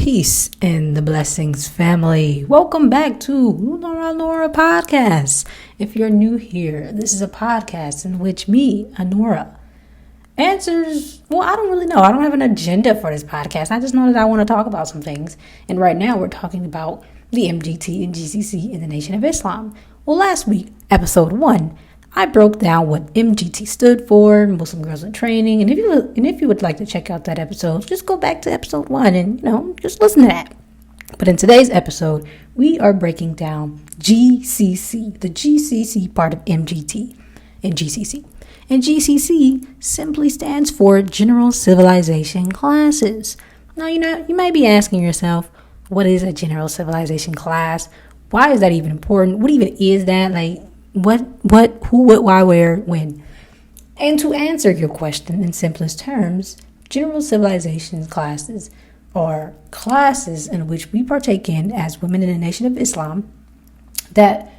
Peace and the blessings, family. Welcome back to Lunar Al-Nura Podcast. If you're new here, this is a podcast in which me, Anura, answers, I don't really know. I don't have an agenda for this podcast. I just know that I want to talk about some things. And right now we're talking about the MGT and GCC in the Nation of Islam. Well, last week, episode 1, I broke down what MGT stood for, Muslim Girls in Training. And if you would like to check out that episode, just go back to episode 1 and, just listen to that. But in today's episode, we are breaking down GCC, the GCC part of MGT and GCC. And GCC simply stands for General Civilization Classes. Now, you might be asking yourself, what is a General Civilization class? Why is that even important? What even is that? What, who, what, why, where, when? And to answer your question in simplest terms, General Civilization classes are classes in which we partake in as women in the Nation of Islam that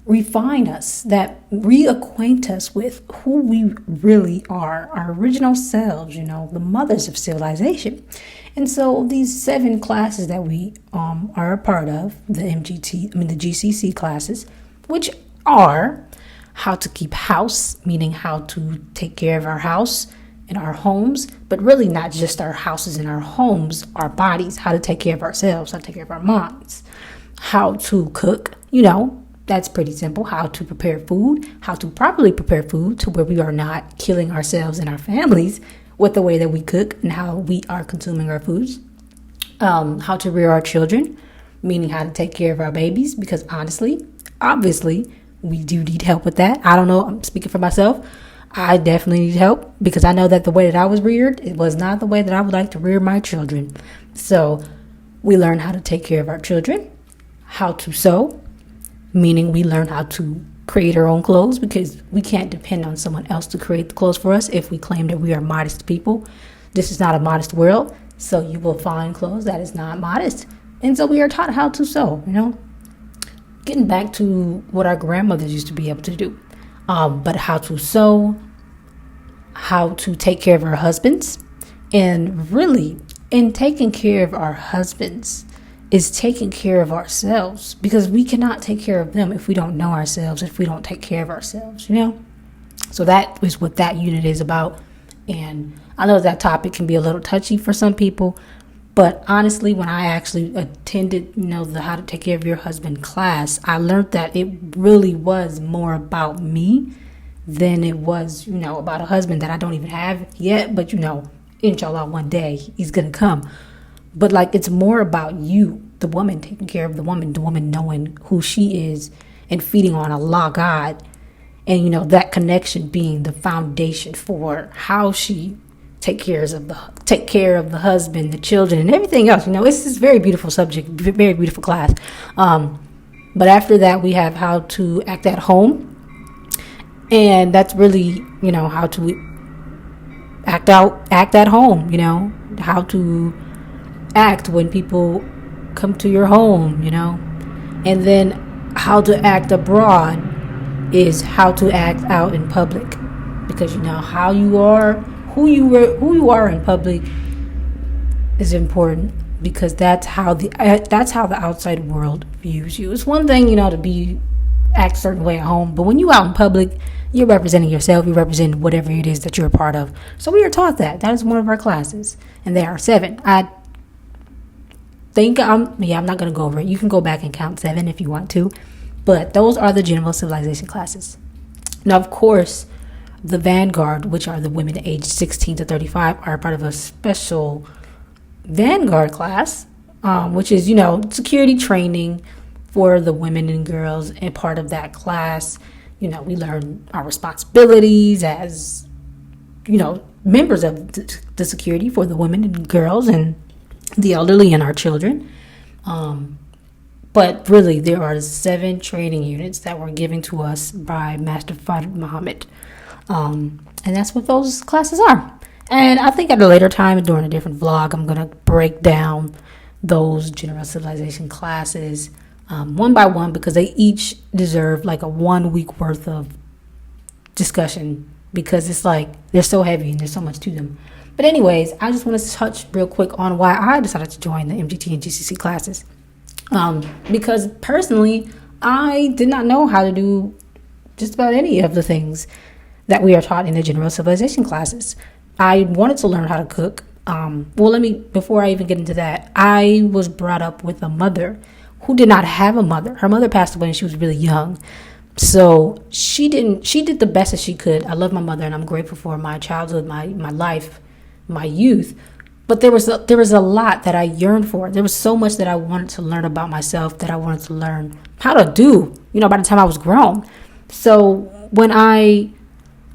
refine us, that reacquaint us with who we really are, our original selves, the mothers of civilization. And so these 7 classes that we are a part of, the GCC classes, which are how to keep house, meaning how to take care of our house and our homes, but really not just our houses and our homes, our bodies, how to take care of ourselves, how to take care of our minds, how to cook, that's pretty simple, how to prepare food, how to properly prepare food to where we are not killing ourselves and our families with the way that we cook and how we are consuming our foods, how to rear our children, meaning how to take care of our babies, because obviously, we do need help with that. I don't know. I'm speaking for myself. I definitely need help because I know that the way that I was reared, it was not the way that I would like to rear my children. So we learn how to take care of our children, how to sew, meaning we learn how to create our own clothes because we can't depend on someone else to create the clothes for us if we claim that we are modest people. This is not a modest world. So you will find clothes that is not modest. And so we are taught how to sew, Getting back to what our grandmothers used to be able to do, but how to sew, how to take care of our husbands, and really in taking care of our husbands is taking care of ourselves because we cannot take care of them if we don't know ourselves, if we don't take care of ourselves, So that is what that unit is about. And I know that topic can be a little touchy for some people. But honestly, when I actually attended, the How to Take Care of Your Husband class, I learned that it really was more about me than it was, about a husband that I don't even have yet. But, inshallah, one day he's going to come. But it's more about you, the woman, taking care of the woman knowing who she is and feeding on Allah, God. And, that connection being the foundation for how she take care of the husband, the children, and everything else. It's this very beautiful subject, very beautiful class. But after that, we have how to act at home, and that's really how to act at home. How to act when people come to your home. And then how to act abroad is how to act out in public, because how you are. Who you are in public is important because that's how the outside world views you. It's one thing, to act a certain way at home, but when you out in public, you're representing yourself. You represent whatever it is that you're a part of. So we are taught that. That is one of our classes, and there are 7. I think I'm not going to go over it. You can go back and count 7 if you want to, but those are the General Civilization classes. Now, of course, the Vanguard, which are the women aged 16 to 35, are part of a special Vanguard class, which is, security training for the women and girls. And part of that class, we learn our responsibilities as, members of the security for the women and girls and the elderly and our children. But really, there are 7 training units that were given to us by Master Fard Muhammad. And that's what those classes are. And I think at a later time during a different vlog, I'm going to break down those General Civilization classes one by one because they each deserve a 1 week worth of discussion because it's they're so heavy and there's so much to them. But anyways, I just want to touch real quick on why I decided to join the MGT and GCC classes. Because personally, I did not know how to do just about any of the things that we are taught in the general civilization classes. I wanted to learn how to cook. Before I even get into that, I was brought up with a mother who did not have a mother. Her mother passed away when she was really young. So she did the best that she could. I love my mother and I'm grateful for my childhood, my life, my youth. But there was a lot that I yearned for. There was so much that I wanted to learn about myself, that I wanted to learn how to do, by the time I was grown. So when I,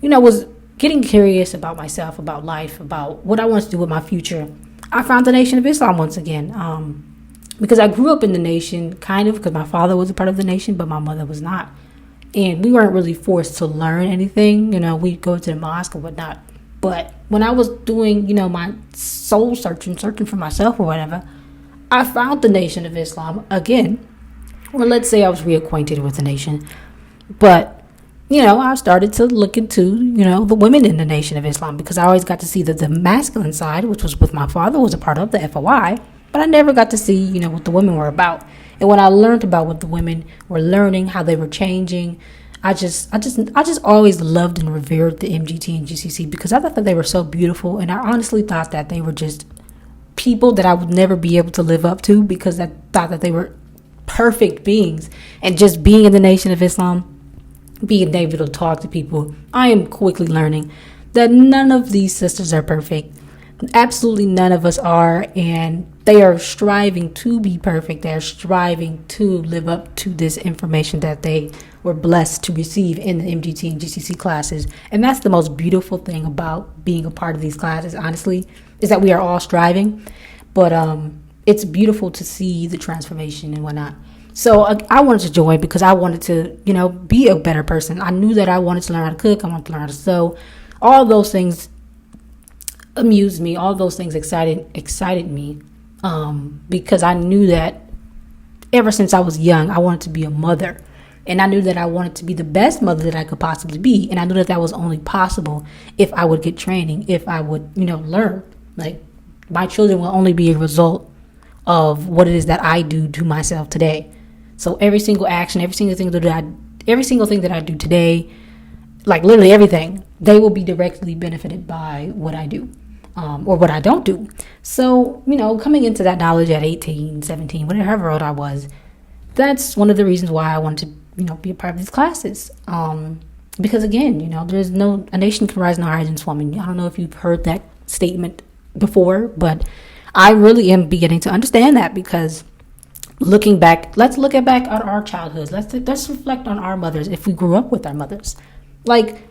was getting curious about myself, about life, about what I wanted to do with my future, I found the Nation of Islam once again. Because I grew up in the Nation, kind of, because my father was a part of the Nation, but my mother was not. And we weren't really forced to learn anything. We'd go to the mosque and whatnot. But when I was doing, my soul searching for myself or whatever, I found the Nation of Islam again. Or let's say I was reacquainted with the Nation. But, I started to look into, the women in the Nation of Islam, because I always got to see the masculine side, which was what my father was a part of, the FOI. But I never got to see, what the women were about. And when I learned about what the women were learning, how they were changing, I just always loved and revered the MGT and GCC, because I thought that they were so beautiful. And I honestly thought that they were just people that I would never be able to live up to, because I thought that they were perfect beings. And just being in the Nation of Islam, being able to talk to people, I am quickly learning that none of these sisters are perfect. Absolutely none of us are, and they are striving to be perfect. They are striving to live up to this information that they were blessed to receive in the MGT and GCC classes. And that's the most beautiful thing about being a part of these classes, honestly, is that we are all striving. But it's beautiful to see the transformation and whatnot. So I wanted to join because I wanted to, be a better person. I knew that I wanted to learn how to cook. I wanted to learn how to sew. All those things amused me. All those things excited me, because I knew that ever since I was young, I wanted to be a mother, and I knew that I wanted to be the best mother that I could possibly be, and I knew that that was only possible if I would get training, if I would, learn. Like, my children will only be a result of what it is that I do to myself today. So every single action, every single thing that I do today, like literally everything, they will be directly benefited by what I do. Or what I don't do. So, coming into that knowledge at 18, 17, whatever old I was, that's one of the reasons why I wanted to, be a part of these classes. Because again, there's a nation can rise no higher than its woman. I don't know if you've heard that statement before, but I really am beginning to understand that, because looking back, let's look back at our childhoods. Let's reflect on our mothers, if we grew up with our mothers. Like,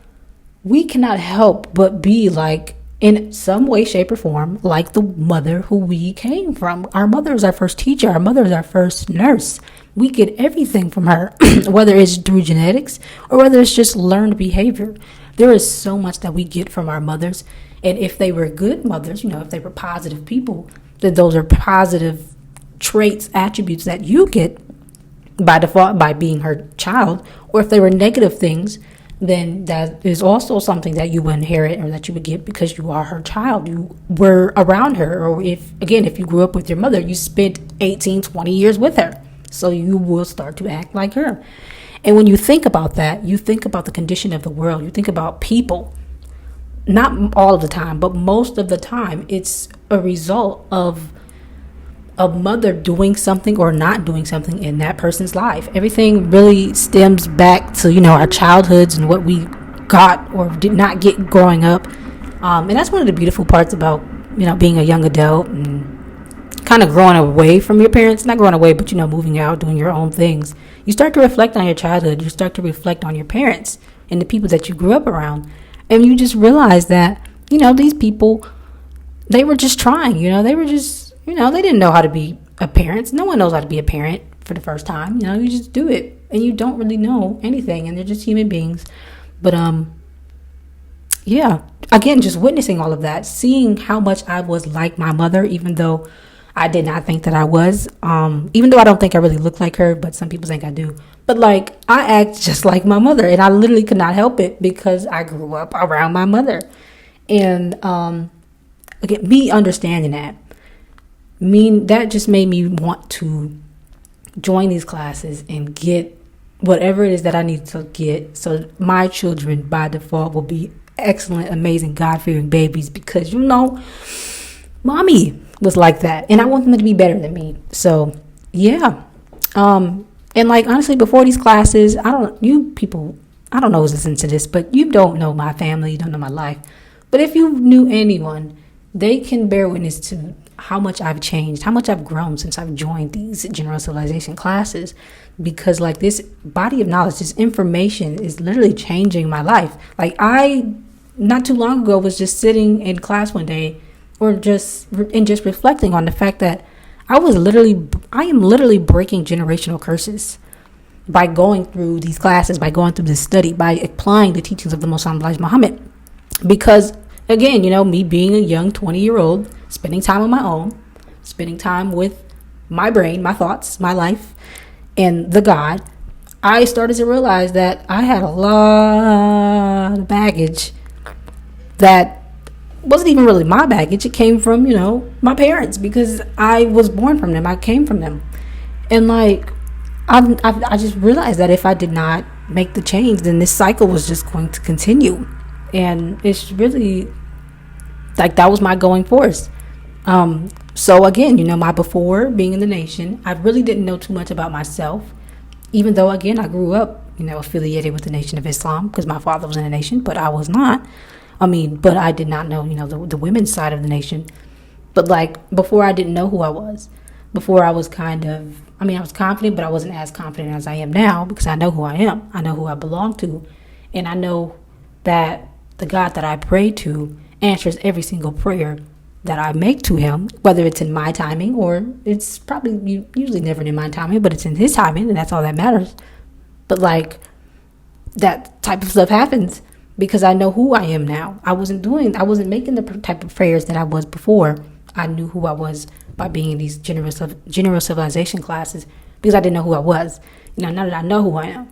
we cannot help but be like, in some way, shape, or form, like the mother who we came from. Our mother is our first teacher. Our mother is our first nurse. We get everything from her, whether it's through genetics or whether it's just learned behavior. There is so much that we get from our mothers. And if they were good mothers, if they were positive people, then those are positive traits, attributes that you get by default by being her child. Or if they were negative things, then that is also something that you would inherit, or that you would get because you are her child. You were around her. Or if you grew up with your mother, you spent 18, 20 years with her. So you will start to act like her. And when you think about that, you think about the condition of the world. You think about people. Not all of the time, but most of the time, it's a result of a mother doing something or not doing something in that person's life. Everything really stems back to, our childhoods and what we got or did not get growing up. And that's one of the beautiful parts about, being a young adult and kind of growing away from your parents. Not growing away, but, moving out, doing your own things. You start to reflect on your childhood. You start to reflect on your parents and the people that you grew up around. And you just realize that, these people, they were just trying, they were just, they didn't know how to be a parent. No one knows how to be a parent for the first time. You just do it and you don't really know anything, and they're just human beings. But, yeah, again, just witnessing all of that, seeing how much I was like my mother, even though I did not think that I was, even though I don't think I really look like her, but some people think I do. But like, I act just like my mother, and I literally could not help it because I grew up around my mother. And, again, me understanding that just made me want to join these classes and get whatever it is that I need to get, so my children by default will be excellent, amazing, God-fearing babies, because mommy was like that, and I want them to be better than me. So yeah. And like, honestly, before these classes, I don't know who's listening to this, but you don't know my family, you don't know my life. But if you knew anyone, they can bear witness to how much I've changed, how much I've grown since I've joined these general civilization classes. Because like, this body of knowledge, this information is literally changing my life. Like, I, not too long ago, was just sitting in class one day or just reflecting on the fact that I am literally breaking generational curses by going through these classes, by going through this study, by applying the teachings of the Most High Elijah Muhammad. Because again, me being a young 20-year-old, spending time on my own, spending time with my brain, my thoughts, my life, and the God, I started to realize that I had a lot of baggage that wasn't even really my baggage. It came from, my parents, because I was born from them. I came from them. And like, I just realized that if I did not make the change, then this cycle was just going to continue. And it's really like, that was my going force. So again, my before being in the nation, I really didn't know too much about myself, even though, again, I grew up, affiliated with the Nation of Islam because my father was in the nation, but I was not. But I did not know, the women's side of the nation. But like, before, I didn't know who I was. Before, I was I was confident, but I wasn't as confident as I am now, because I know who I am. I know who I belong to. And I know that the God that I pray to answers every single prayer that I make to him, whether it's in my timing or it's probably usually never in my timing, but it's in his timing, and that's all that matters. But like, that type of stuff happens because I know who I am now. I wasn't making the type of prayers that I was before. I knew who I was by being in these general civilization classes, because I didn't know who I was. Now that I know who I am,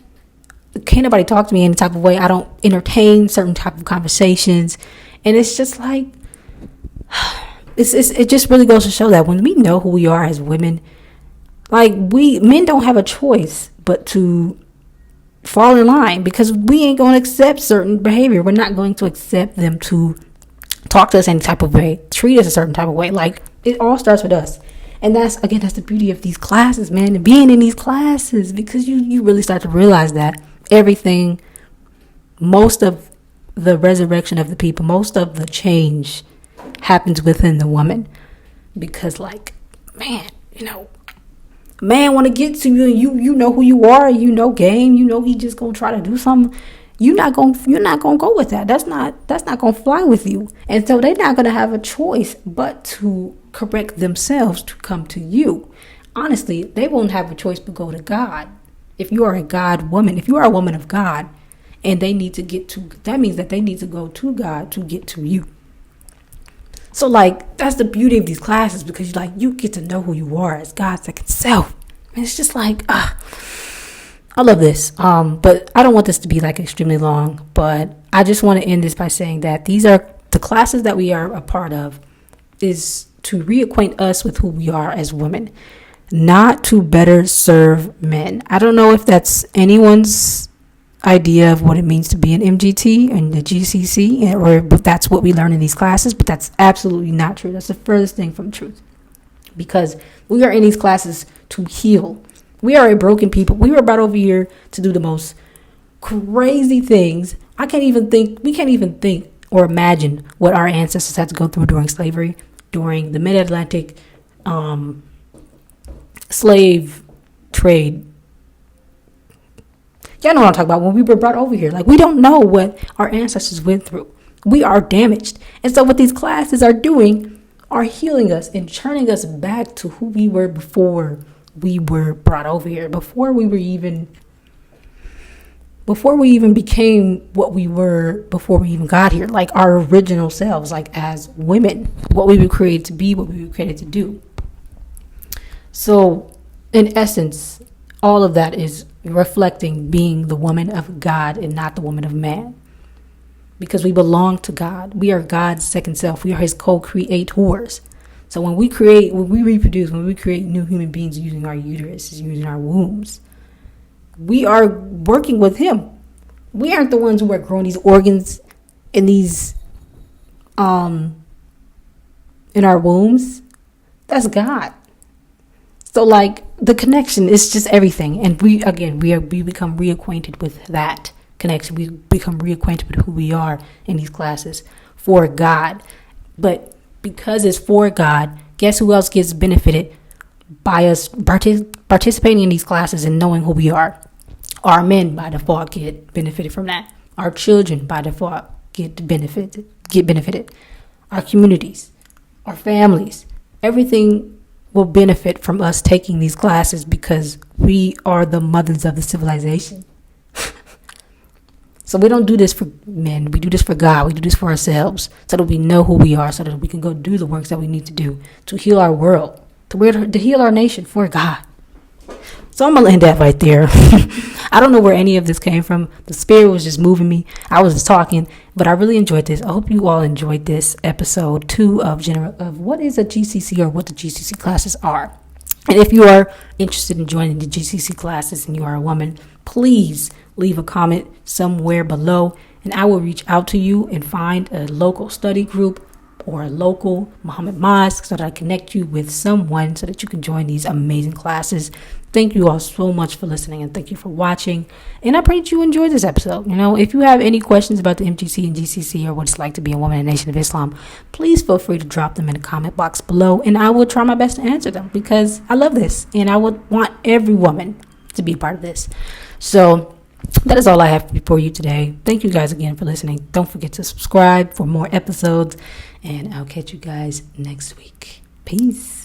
can't nobody talk to me any type of way. I don't entertain certain type of conversations. And it's just like, it just really goes to show that when we know who we are as women, like, men don't have a choice but to fall in line, because we ain't going to accept certain behavior. We're not going to accept them to talk to us any type of way, treat us a certain type of way. Like, it all starts with us. And that's the beauty of these classes, man, and being in these classes, because you really start to realize that everything, most of the resurrection of the people, most of the change happens within the woman. Because like, man want to get to you, and you know who you are, game, he just gonna try to do something. You're not gonna go with that. That's not gonna fly with you. And so they're not gonna have a choice but to correct themselves to come to you. Honestly, they won't have a choice but go to God. If you are a God woman, if you are a woman of God, and they need to get to, that means that they need to go to God to get to you. So like, that's the beauty of these classes, because you get to know who you are as God's second self. And it's just like, I love this. But I don't want this to be like extremely long, but I just want to end this by saying that these are the classes that we are a part of, is to reacquaint us with who we are as women, not to better serve men. I don't know if that's anyone's idea of what it means to be an MGT and the GCC, or but that's what we learn in these classes, but that's absolutely not true. That's the furthest thing from truth, because we are in these classes to heal. We are a broken people. We were brought over here to do the most crazy things. We can't even think or imagine what our ancestors had to go through during slavery, during the mid-Atlantic slave trade. Y'all know what I'm talking about. When we were brought over here, like, we don't know what our ancestors went through. We are damaged. And so what these classes are doing are healing us and turning us back to who we were before we were brought over here, before we even became what we were, before we even got here, like our original selves, like as women, what we were created to be, what we were created to do. So in essence, all of that is reflecting being the woman of God and not the woman of man. because we belong to God. We are God's second self. We are his co-creators. So when we reproduce, when we create new human beings using our uterus, using our wombs, we are working with him. We aren't the ones who are growing these organs in these in our wombs. That's God. So like the connection is just everything. And we become reacquainted with that connection. We become reacquainted with who we are in these classes for God. But because it's for God, guess who else gets benefited by us participating in these classes and knowing who we are? Our men by default get benefited from that. Our children by default get benefited. Our communities, our families, everything will benefit from us taking these classes because we are the mothers of the civilization. So we don't do this for men. We do this for God. We do this for ourselves so that we know who we are, so that we can go do the works that we need to do to heal our world, to heal our nation for God. So I'm going to end that right there. I don't know where any of this came from. The spirit was just moving me. I was just talking, but I really enjoyed this. I hope you all enjoyed this episode 2 of what is a GCC or what the GCC classes are. And if you are interested in joining the GCC classes and you are a woman, please leave a comment somewhere below and I will reach out to you and find a local study group or a local Muhammad mosque so that I connect you with someone so that you can join these amazing classes. Thank you all so much for listening and thank you for watching. And I pray that you enjoyed this episode. If you have any questions about the MGT and GCC or what it's like to be a woman in the Nation of Islam, please feel free to drop them in the comment box below and I will try my best to answer them because I love this and I would want every woman to be a part of this. So that is all I have for you today. Thank you guys again for listening. Don't forget to subscribe for more episodes and I'll catch you guys next week. Peace.